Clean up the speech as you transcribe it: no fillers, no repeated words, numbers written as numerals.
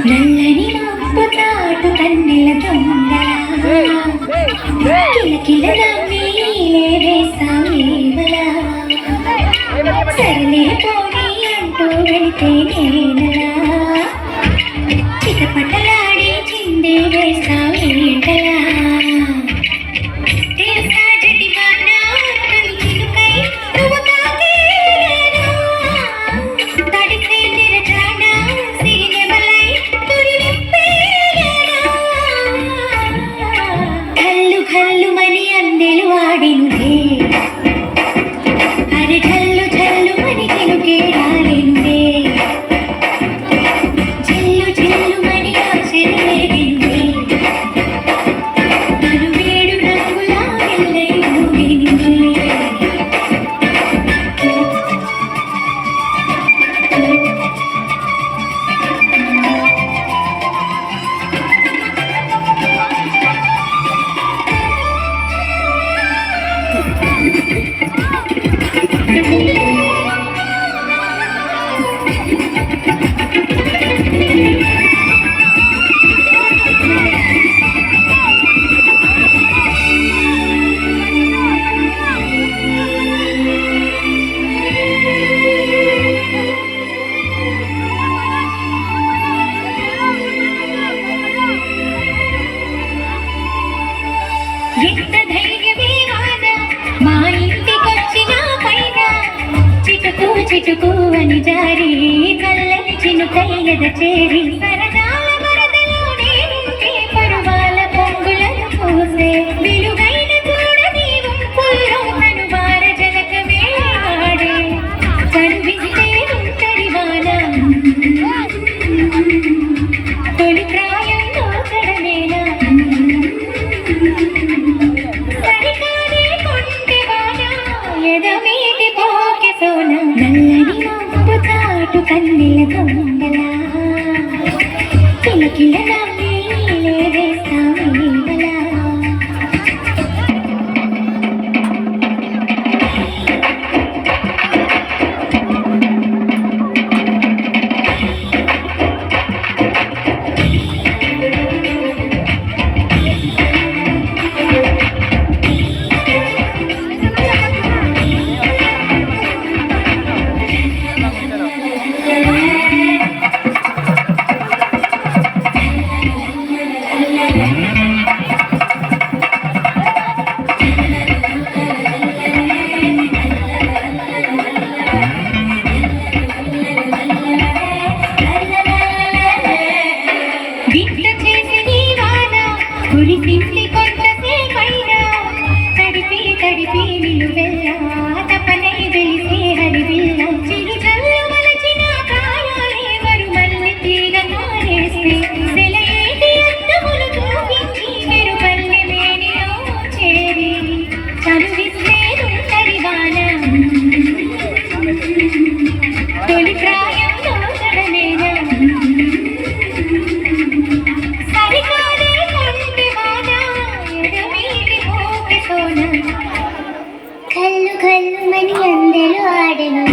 నల్లని మబ్బు తాటు కన్నెల దొంగ కిలకిల నవ్విలే వేసావేవలా సరలే పోనీ అంటూ వెళితే నేనలా చిటపటలాడి చిందే వేసావేంటలా ఎంత ధైర్యమే వాదా మా ఇంటికొచ్చిన పైన చిటుకు చిటుకు అని జారి చల్లని చినుకయ్యద చేరి సరదాల వరదలో నేనుంటే పరువాల పొంగులను పూసే విలుగైన చూడని వంపుల్లో తను వార జలకమే ఆడే కనిపిస్తే ఉంటడి వాన తొలి ప్రాయంలో చడమేనా నల్లని మబ్బు తాటు కన్నెల దొంగలా కిలకిల నవ్విలే వేసావేవలా కురిసింది కొంతసేపైనా తడిపి తడిపి నిలువెల్లా తపనై వెలిసే హరివిల్ల చిరు జల్లు మలచిన ప్రాయాలే మరుమల్లి తీగ నారేస్తే సెలయేటి అద్దములు చూపించి మెరుపల్లి మేనిలో చేరి చనువిస్తే ఉంటరి వాన తొలి ప్రాయంలో చడమేనా కళ్ళు కళ్ళు మని అందరూ ఆడను